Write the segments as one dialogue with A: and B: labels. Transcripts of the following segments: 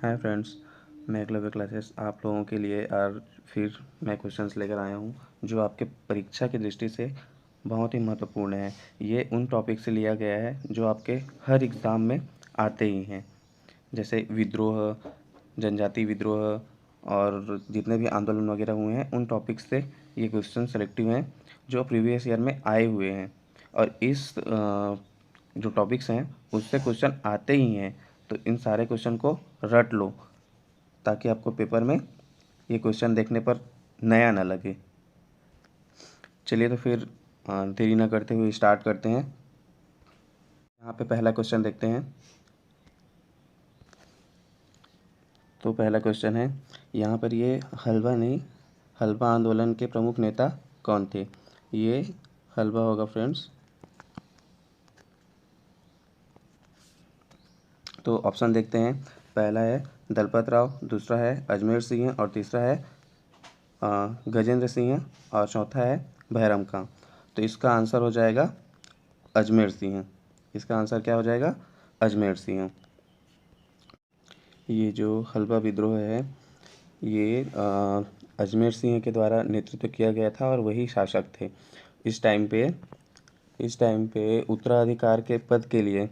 A: Hi friends, मैं Eklavya classes आप लोगों के लिए और फिर मैं क्वेश्चंस लेकर आया हूँ जो आपके परीक्षा की दृष्टि से बहुत ही महत्वपूर्ण है। ये उन टॉपिक से लिया गया है जो आपके हर एग्ज़ाम में आते ही हैं, जैसे विद्रोह, जनजाति विद्रोह और जितने भी आंदोलन वगैरह हुए हैं उन टॉपिक्स से ये क्वेश्चन सेलेक्टिव हैं जो प्रीवियस ईयर में आए हुए हैं। और इस जो टॉपिक्स हैं उससे क्वेश्चन आते ही हैं, तो इन सारे क्वेश्चन को रट लो ताकि आपको पेपर में ये क्वेश्चन देखने पर नया ना लगे। चलिए तो फिर देरी ना करते हुए स्टार्ट करते हैं। यहाँ पे पहला क्वेश्चन देखते हैं। तो पहला क्वेश्चन है यहाँ पर, ये हलवा आंदोलन के प्रमुख नेता कौन थे? ये हलवा होगा फ्रेंड्स। तो ऑप्शन देखते हैं। पहला है दलपत राव, दूसरा है अजमेर सिंह और तीसरा है गजेंद्र सिंह और चौथा है भैरम खां। तो इसका आंसर हो जाएगा अजमेर सिंह। इसका आंसर क्या हो जाएगा? अजमेर सिंह। ये जो हलवा विद्रोह है ये अजमेर सिंह के द्वारा नेतृत्व किया गया था और वही शासक थे। इस टाइम पे उत्तराधिकार के पद के लिए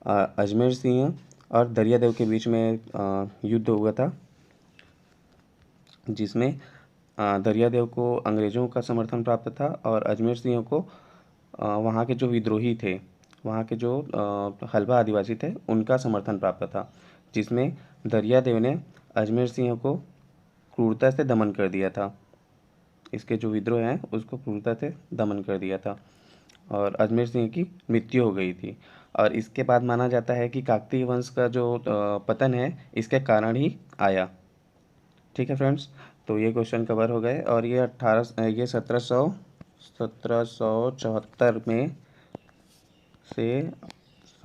A: अजमेर सिंह और दरियादेव के बीच में युद्ध हुआ था, जिसमें दरियादेव को अंग्रेज़ों का समर्थन प्राप्त था और अजमेर सिंह को वहाँ के जो विद्रोही थे, वहाँ के जो हलवा आदिवासी थे, उनका समर्थन प्राप्त था, जिसमें दरियादेव ने अजमेर सिंह को क्रूरता से दमन कर दिया था। इसके जो विद्रोह हैं उसको क्रूरता से दमन कर दिया था और अजमेर सिंह की मृत्यु हो गई थी। और इसके बाद माना जाता है कि काकतीय वंश का जो पतन है इसके कारण ही आया। ठीक है फ्रेंड्स, तो ये क्वेश्चन कवर हो गए और ये 1774 में से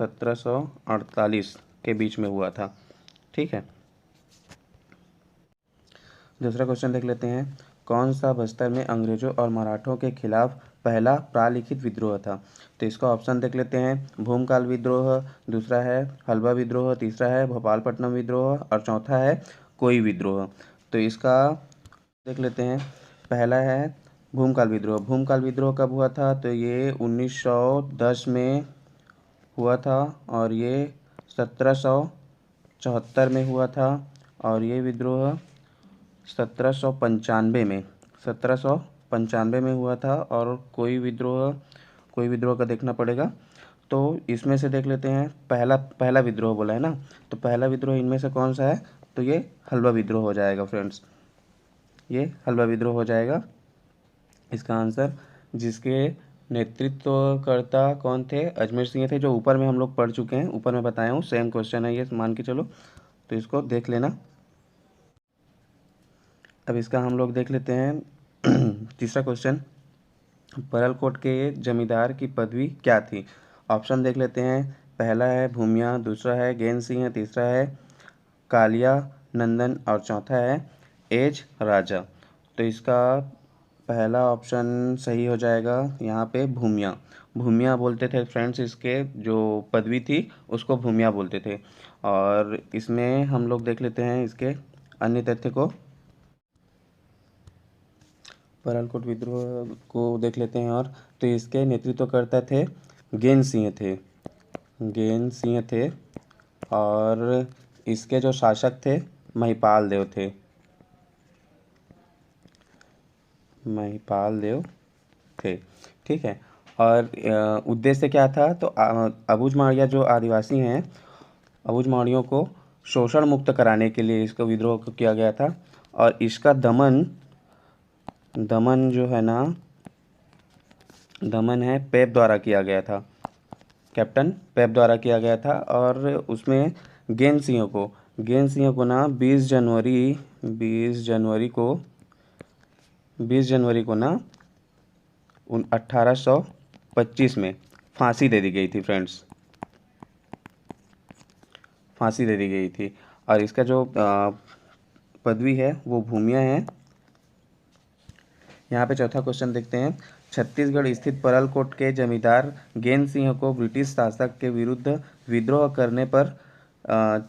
A: 1748 के बीच में हुआ था। ठीक है, दूसरा क्वेश्चन देख लेते हैं। कौन सा बस्तर में अंग्रेजों और मराठों के खिलाफ पहला प्रालिखित विद्रोह था? तो इसका ऑप्शन देख लेते हैं। भूमकाल विद्रोह, दूसरा है हलवा विद्रोह, तीसरा है भोपालपट्टनम विद्रोह और चौथा है कोई विद्रोह। तो इसका देख लेते हैं। पहला है भूमकाल विद्रोह। भूमकाल विद्रोह कब हुआ था? तो ये 1910 में हुआ था और ये 1774 में हुआ था और ये विद्रोह 1795 में हुआ था। और कोई विद्रोह का देखना पड़ेगा। तो इसमें से देख लेते हैं। पहला विद्रोह बोला है ना, तो पहला विद्रोह इनमें से कौन सा है? तो ये हलवा विद्रोह हो जाएगा फ्रेंड्स, ये हलवा विद्रोह हो जाएगा इसका आंसर। जिसके नेतृत्वकर्ता कौन थे? अजमेर सिंह थे, जो ऊपर में हम लोग पढ़ चुके हैं, ऊपर में बताया हूँ। सेम क्वेश्चन है ये, मान के चलो, तो इसको देख लेना। अब इसका हम लोग देख लेते हैं तीसरा क्वेश्चन। परलकोट के जमींदार की पदवी क्या थी? ऑप्शन देख लेते हैं। पहला है भूमिया, दूसरा है गेंद सिंह, तीसरा है कालिया नंदन और चौथा है एज राजा। तो इसका पहला ऑप्शन सही हो जाएगा। यहाँ पे भूमिया बोलते थे फ्रेंड्स, इसके जो पदवी थी उसको भूमिया बोलते थे। और इसमें हम लोग देख लेते हैं इसके अन्य तथ्य को। परलकोट विद्रोह को देख लेते हैं। और तो इसके नेतृत्वकर्ता थे गेन सिंह थे और इसके जो शासक थे महिपाल देव थे। ठीक है, और उद्देश्य क्या था? तो अबुझमाड़िया जो आदिवासी हैं, अबुझमाड़ियों को शोषण मुक्त कराने के लिए इसका विद्रोह किया गया था। और इसका दमन जो है ना, दमन है पेप द्वारा किया गया था, कैप्टन पेप द्वारा किया गया था। और उसमें गेंद सिंह को ना 20 जनवरी को ना 1825 में फांसी दे दी गई थी फ्रेंड्स, फांसी दे दी गई थी। और इसका जो पदवी है वो भूमिया है। यहाँ पे चौथा क्वेश्चन देखते हैं। छत्तीसगढ़ स्थित परलकोट के जमींदार गेंद सिंह को ब्रिटिश शासक के विरुद्ध विद्रोह करने पर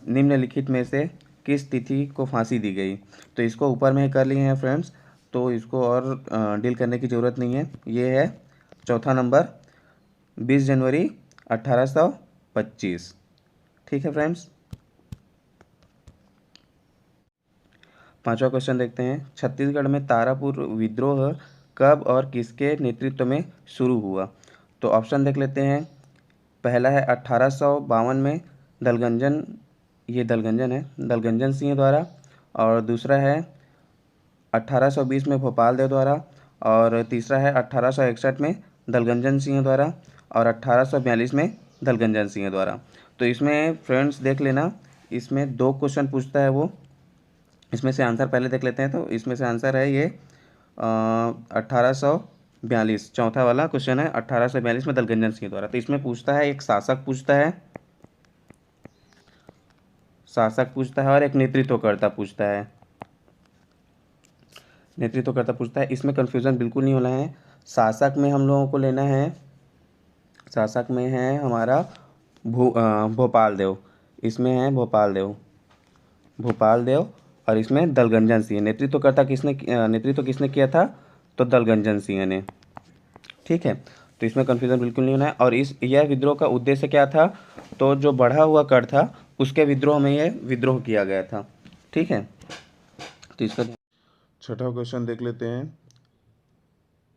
A: निम्नलिखित में से किस तिथि को फांसी दी गई? तो इसको ऊपर में कर लिए हैं फ्रेंड्स, तो इसको और डील करने की ज़रूरत नहीं है। ये है चौथा नंबर, 20 जनवरी 1825। ठीक है फ्रेंड्स। पांचवा क्वेश्चन देखते हैं। छत्तीसगढ़ में तारापुर विद्रोह कब और किसके नेतृत्व में शुरू हुआ? तो ऑप्शन देख लेते हैं। पहला है 1852 में दलगंजन, ये दलगंजन है, दलगंजन सिंह द्वारा। और दूसरा है 1820 में भोपाल देव द्वारा। और तीसरा है 1861 में दलगंजन सिंह द्वारा। और 1842 में दलगंजन सिंह द्वारा। तो इसमें फ्रेंड्स देख लेना, इसमें दो क्वेश्चन पूछता है वो, इसमें से आंसर पहले देख लेते हैं। तो इसमें से आंसर है ये 1842, चौथा वाला क्वेश्चन है 1842 में दलगंजन सिंह द्वारा। तो इसमें पूछता है, एक शासक पूछता है, शासक पूछता है और एक नेतृत्वकर्ता पूछता है, नेतृत्वकर्ता पूछता है। इसमें कन्फ्यूज़न बिल्कुल नहीं होना है। शासक में हम लोगों को लेना है, शासक में है हमारा भोपाल देव, इसमें है भोपाल देव, भोपाल देव। और इसमें दलगंजन सिंह। नेतृत्वकर्ता किसने, नेतृत्व किसने किया था? तो दलगंजन सिंह ने। ठीक है, तो इसमें कन्फ्यूज़न बिल्कुल नहीं होना है। और यह विद्रोह का उद्देश्य क्या था? तो जो बढ़ा हुआ कर था उसके विद्रोह में यह विद्रोह किया गया था। ठीक है, तो इसका
B: छठा क्वेश्चन देख लेते हैं।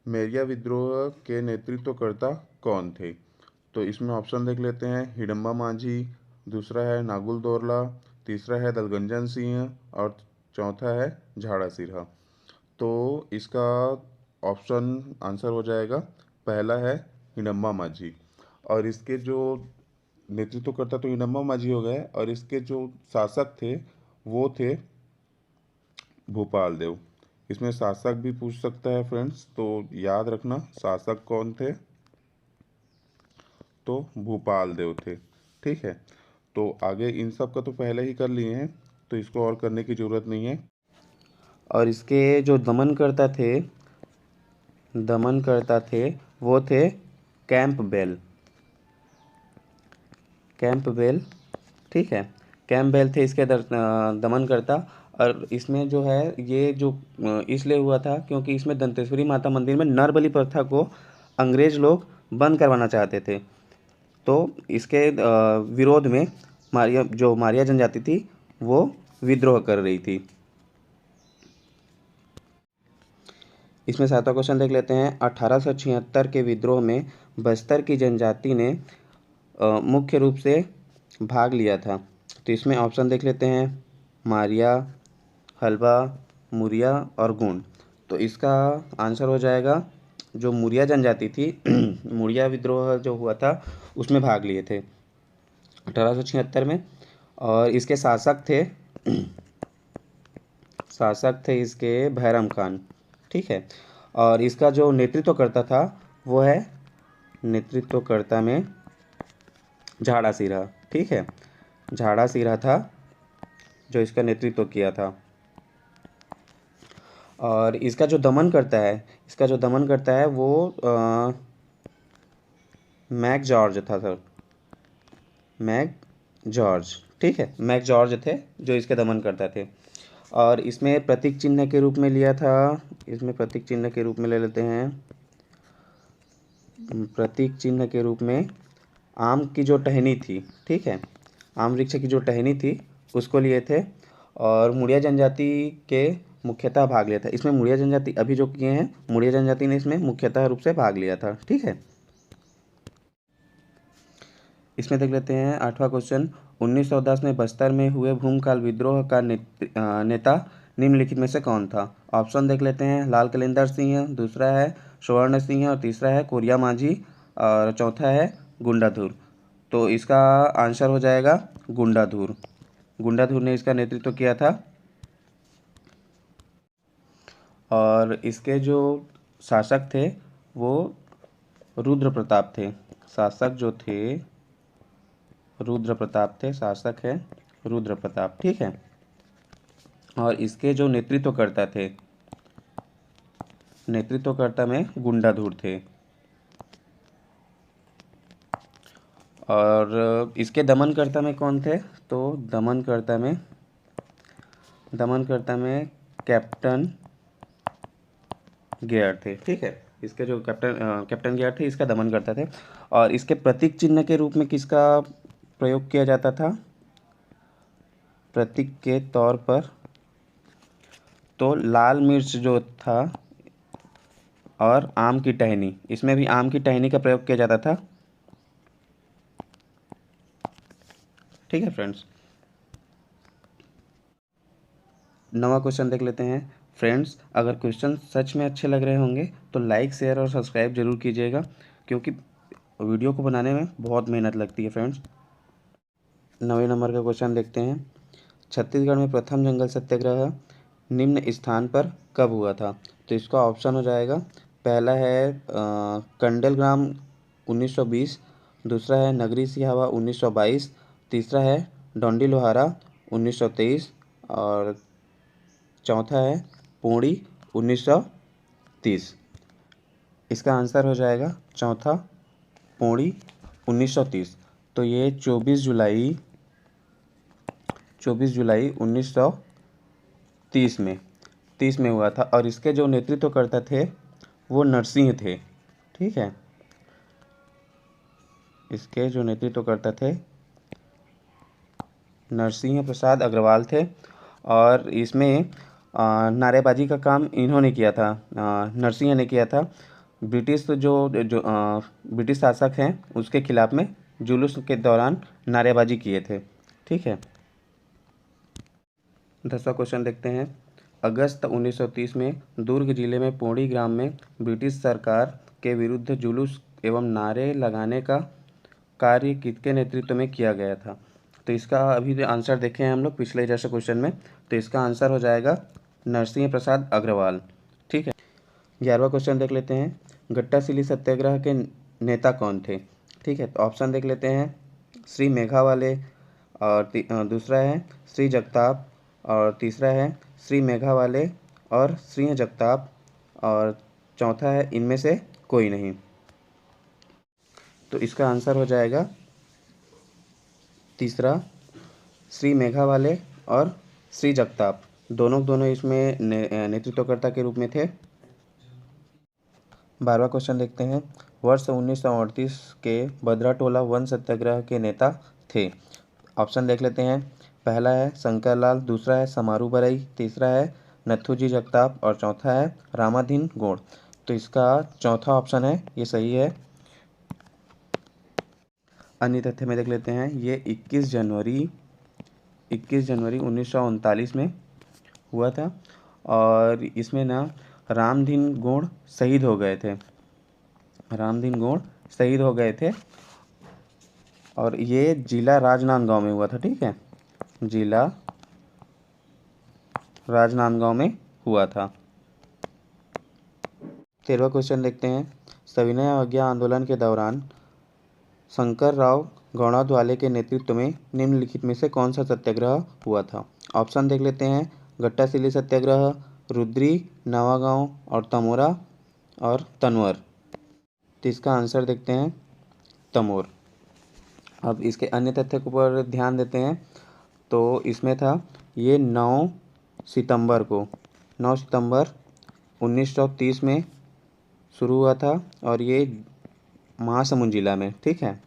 B: मेरिया विद्रोह के नेतृत्वकर्ता कौन थे? तो इसमें ऑप्शन देख लेते हैं। हिडम्बा माझी, दूसरा है नागुल दोरला, तीसरा है दलगंजन सिंह और चौथा है झाड़ा सिरहा। तो इसका ऑप्शन आंसर हो जाएगा पहला है हिडम्बा माझी। और इसके जो नेतृत्वकर्ता तो हिडम्बा माझी हो गए, और इसके जो शासक थे वो थे भूपाल देव। इसमें शासक भी पूछ सकता है फ्रेंड्स, तो याद रखना शासक कौन थे, तो भूपाल देव थे। ठीक है, तो आगे इन सब का तो पहले ही कर लिए हैं, तो इसको और करने की ज़रूरत नहीं है।
A: और इसके जो दमनकर्ता थे, दमनकर्ता थे वो थे कैंपबेल, कैंपबेल। ठीक है, कैंपबेल थे इसके दमनकर्ता। और इसमें जो है ये जो इसलिए हुआ था क्योंकि इसमें दंतेश्वरी माता मंदिर में नरबलि प्रथा को अंग्रेज लोग बंद करवाना चाहते थे। तो इसके विरोध में मारिया जनजाति थी वो विद्रोह कर रही थी। इसमें सातवां क्वेश्चन देख लेते हैं। 1876 के विद्रोह में बस्तर की जनजाति ने मुख्य रूप से भाग लिया था। तो इसमें ऑप्शन देख लेते हैं। मारिया, हलवा, मुरिया और गोंड। तो इसका आंसर हो जाएगा जो मुरिया जनजाति थी मुरिया विद्रोह जो हुआ था उसमें भाग लिए थे 1876 में। और इसके शासक थे इसके भैरम खान। ठीक है, और इसका जो नेतृत्व करता था वो है, नेतृत्वकर्ता में झाड़ा सिरहा। ठीक है, झाड़ा सिरहा था जो इसका नेतृत्व किया था। और इसका जो दमन करता है, इसका जो दमन करता है वो मैक जॉर्ज था सर, मैक जॉर्ज। ठीक है, मैक जॉर्ज थे जो इसके दमन करता थे। और इसमें प्रतीक चिन्ह के रूप में लिया था, इसमें प्रतीक चिन्ह के रूप में ले लेते हैं। प्रतीक चिन्ह के रूप में आम की जो टहनी थी, ठीक है, आम वृक्ष की जो टहनी थी उसको लिए थे। और मुड़िया जनजाति के मुख्यतः भाग लिया था। इसमें मुड़िया जनजाति अभी जो किए हैं, मुड़िया जनजाति ने इसमें मुख्यतः रूप से भाग लिया था। ठीक है, इसमें देख लेते हैं आठवां क्वेश्चन। 1910 में बस्तर में हुए भूमकाल विद्रोह का नेता निम्नलिखित में से कौन था? ऑप्शन देख लेते हैं। लाल कलेंदर सिंह, दूसरा है स्वर्ण सिंह और तीसरा है कोरिया माझी और चौथा है गुंडाधुर। तो इसका आंसर हो जाएगा गुंडाधुर। गुंडाधुर ने इसका नेतृत्व किया था। और इसके जो शासक थे वो रुद्र प्रताप थे। शासक जो थे रुद्र प्रताप थे, शासक है रुद्र प्रताप। ठीक है, और इसके जो नेतृत्वकर्ता थे, नेतृत्वकर्ता में गुंडाधुर थे। और इसके दमनकर्ता में कौन थे? तो दमनकर्ता में दमनकर्ता में कैप्टन गियर थे। ठीक है, इसके जो कैप्टन गियर थे इसका दमन करते थे। और इसके प्रतीक चिन्ह के रूप में किसका प्रयोग किया जाता था? प्रतीक के तौर पर तो लाल मिर्च जो था और आम की टहनी, इसमें भी आम की टहनी का प्रयोग किया जाता था। ठीक है फ्रेंड्स, 9वां क्वेश्चन देख लेते हैं। फ्रेंड्स, अगर क्वेश्चन सच में अच्छे लग रहे होंगे तो लाइक, शेयर और सब्सक्राइब जरूर कीजिएगा, क्योंकि वीडियो को बनाने में बहुत मेहनत लगती है फ्रेंड्स। 9वें नंबर का क्वेश्चन देखते हैं। छत्तीसगढ़ में प्रथम जंगल सत्याग्रह निम्न स्थान पर कब हुआ था? तो इसका ऑप्शन हो जाएगा, पहला है कंडलग्राम 1920, दूसरा है नगरी सिहावा 1922, तीसरा है डोंडी लोहारा 1923 और चौथा है पोड़ी 1930। इसका आंसर हो जाएगा चौथा, पोड़ी 1930। तो ये 24 जुलाई 1930 में हुआ था और इसके जो नेतृत्वकर्ता थे वो नरसिंह थे। ठीक है, इसके जो नेतृत्वकर्ता थे नरसिंह प्रसाद अग्रवाल थे और इसमें नारेबाजी का काम इन्होंने किया था, नरसिंह ने किया था। ब्रिटिश ब्रिटिश शासक हैं उसके खिलाफ में जुलूस के दौरान नारेबाजी किए थे। ठीक है, 10वां क्वेश्चन देखते हैं। अगस्त 1930 में दुर्ग जिले में पोड़ी ग्राम में ब्रिटिश सरकार के विरुद्ध जुलूस एवं नारे लगाने का कार्य किसके नेतृत्व में किया गया था? तो इसका अभी जो आंसर देखे हैं हम लोग पिछले जैसे क्वेश्चन में, तो इसका आंसर हो जाएगा नरसिंह प्रसाद अग्रवाल। ठीक है, 11वां क्वेश्चन देख लेते हैं। गट्टासिली सत्याग्रह के नेता कौन थे? ठीक है, तो ऑप्शन देख लेते हैं। श्री मेघावाले और दूसरा है श्री जगताप और तीसरा है श्री मेघावाले और सिंह जगताप और चौथा है इनमें से कोई नहीं। तो इसका आंसर हो जाएगा तीसरा, श्री मेघावाले और श्री जगताप, दोनों इसमें नेतृत्वकर्ता के रूप में थे। 12वां क्वेश्चन देखते हैं। वर्ष 1938 के बद्राटोला वन सत्याग्रह के नेता थे। ऑप्शन देख लेते हैं। पहला है शंकरलाल, दूसरा है समारू बरई, तीसरा है नथुजी जगताप और चौथा है रामाधीन गोड़। तो इसका चौथा ऑप्शन है ये सही है। अन्य तथ्य में देख लेते हैं। ये 21 जनवरी 1939 में हुआ था और इसमें ना रामधीन गोड़ शहीद हो गए थे और ये जिला राजनांदगांव में हुआ था। ठीक है, जिला राजनांदगांव में हुआ था। 13वां क्वेश्चन देखते हैं। सविनय अवज्ञा आंदोलन के दौरान शंकरराव गौड़ाद्वाले के नेतृत्व में निम्नलिखित में से कौन सा सत्याग्रह हुआ था? ऑप्शन देख लेते हैं। गट्टासिली सत्याग्रह, रुद्री, नवागांव और तमोरा और तनवर। तो इसका आंसर देखते हैं तमोर। अब इसके अन्य तथ्य पर ध्यान देते हैं। तो इसमें था ये 9 सितंबर 1930 में शुरू हुआ था और ये महासमुंद जिला में, ठीक है,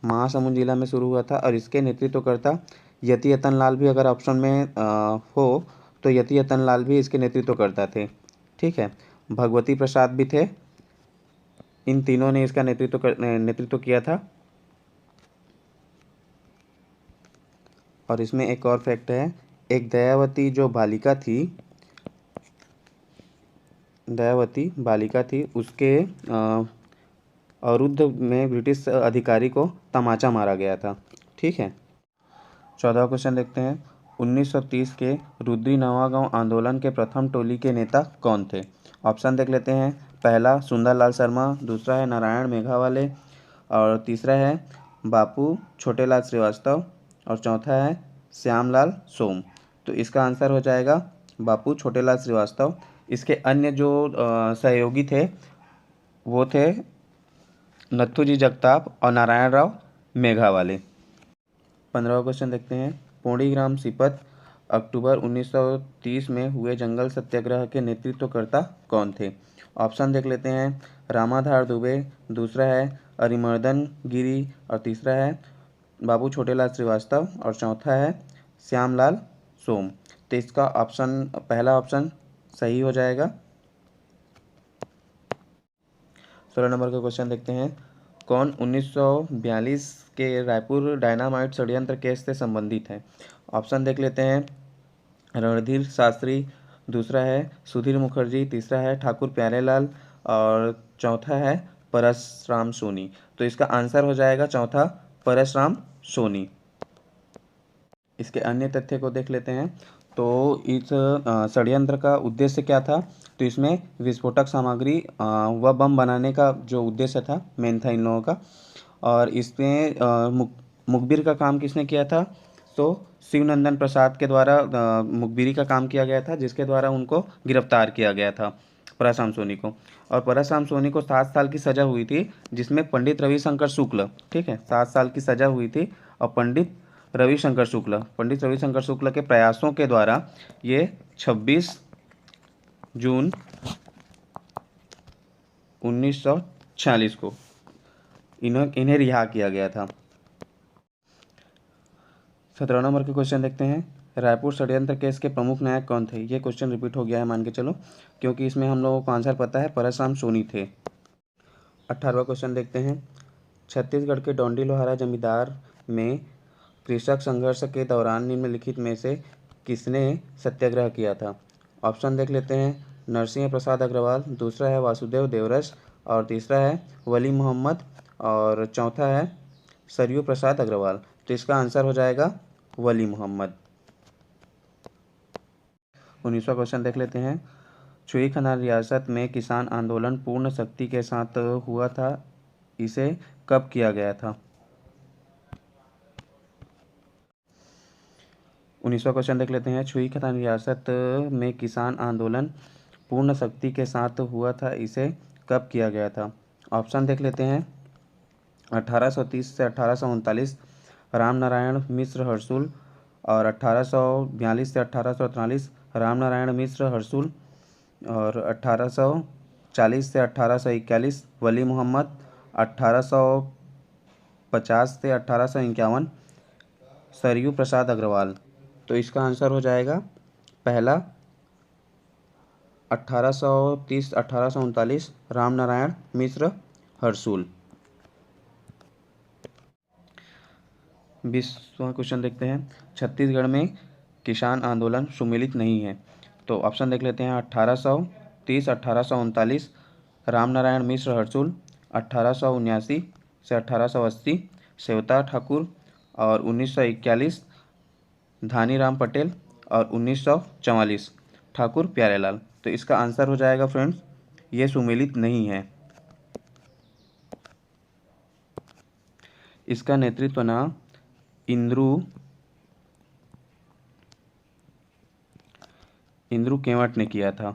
A: महासमुंद जिला में शुरू हुआ था और इसके नेतृत्वकर्ता यति यतन लाल भी अगर ऑप्शन में हो तो यति यतन लाल भी इसके नेतृत्वकर्ता थे। ठीक है, भगवती प्रसाद भी थे। इन तीनों ने इसका नेतृत्व किया था। और इसमें एक और फैक्ट है, एक दयावती जो बालिका थी उसके अरुद्ध में ब्रिटिश अधिकारी को तमाचा मारा गया था। ठीक है, 14वां क्वेश्चन देखते हैं। 1930 के रुद्री नवागांव आंदोलन के प्रथम टोली के नेता कौन थे? ऑप्शन देख लेते हैं। पहला सुंदरलाल शर्मा, दूसरा है नारायण मेघावाले और तीसरा है बापू छोटेलाल श्रीवास्तव और चौथा है श्यामलाल सोम। तो इसका आंसर हो जाएगा बापू छोटेलाल श्रीवास्तव। इसके अन्य जो सहयोगी थे वो थे नथुजी जगताप और नारायण राव मेघावाले। 15वां क्वेश्चन देखते हैं। पोड़ी ग्राम सिपत अक्टूबर 1930 में हुए जंगल सत्याग्रह के नेतृत्वकर्ता कौन थे? ऑप्शन देख लेते हैं। रामाधार दुबे, दूसरा है अरिमर्दन गिरी, और तीसरा है बाबू छोटेलाल श्रीवास्तव, और चौथा है श्यामलाल सोम। तो इसका पहला ऑप्शन सही हो जाएगा। 16 नंबर का क्वेश्चन देखते हैं। कौन 1942 के रायपुर डायनामाइट षड्यंत्र केस से संबंधित है? ऑप्शन देख लेते हैं। रणधीर शास्त्री, दूसरा है सुधीर मुखर्जी, तीसरा है ठाकुर प्यारेलाल, और चौथा है परसराम सोनी। तो इसका आंसर हो जाएगा चौथा, परसराम सोनी। इसके अन्य तथ्य को देख लेते हैं। तो इस षड्यंत्र का उद्देश्य क्या था? तो इसमें विस्फोटक सामग्री व बम बनाने का जो उद्देश्य था, मेन था इन लोगों का। और इसमें मुखबिर का काम किसने किया था? तो शिवनंदन प्रसाद के द्वारा मुखबिरी का काम किया गया था, जिसके द्वारा उनको गिरफ्तार किया गया था, परसराम सोनी को। और परसराम सोनी को 7 साल की सजा हुई थी, जिसमें पंडित रविशंकर शुक्ल, ठीक है, 7 साल की सजा हुई थी। और पंडित रविशंकर शुक्ल के प्रयासों के द्वारा ये 26 जून 1946 को इन्हें रिहा किया गया था। 17 नंबर के क्वेश्चन देखते हैं। रायपुर षड्यंत्र केस के प्रमुख नायक कौन थे? ये क्वेश्चन रिपीट हो गया है, मान के चलो, क्योंकि इसमें हम लोगों को आंसर पता है, परसराम सोनी थे। 18वां क्वेश्चन देखते हैं। छत्तीसगढ़ के डोंडी लोहारा जमींदार में कृषक संघर्ष के दौरान निम्नलिखित में से किसने सत्याग्रह किया था? ऑप्शन देख लेते हैं। नरसिंह प्रसाद अग्रवाल, दूसरा है वासुदेव देवरस, और तीसरा है वली मोहम्मद, और चौथा है सरयू प्रसाद अग्रवाल। तो इसका आंसर हो जाएगा वली मोहम्मद। 19वां क्वेश्चन देख लेते हैं। छुई खनान रियासत में किसान आंदोलन पूर्ण शक्ति के साथ हुआ था, इसे कब किया गया था? 19वां क्वेश्चन देख लेते हैं। छुई खनान रियासत में किसान आंदोलन पूर्ण शक्ति के साथ हुआ था, इसे कब किया गया था? ऑप्शन देख लेते हैं। 1830 से 1839 रामनारायण मिश्र हरसुल, और 1842 से 1843 रामनारायण मिश्र हरसुल, और 1840 से 1841 वली मोहम्मद, 1850 से 1851 सरयू प्रसाद अग्रवाल। तो इसका आंसर हो जाएगा पहला, 1830 1839 रामनारायण मिश्र हरसुल। 20वां क्वेश्चन देखते हैं। छत्तीसगढ़ में किसान आंदोलन सुमेलित नहीं है। तो ऑप्शन देख लेते हैं। 1830 1839 रामनारायण मिश्र हरसुल, 1879 से 1880 सेवता ठाकुर, और 1941 धानीराम पटेल, और 1944 ठाकुर प्यारेलाल। तो इसका आंसर हो जाएगा फ्रेंड्स, ये सुमेलित नहीं है। इसका नेतृत्व ना इंद्रू केवट ने किया था।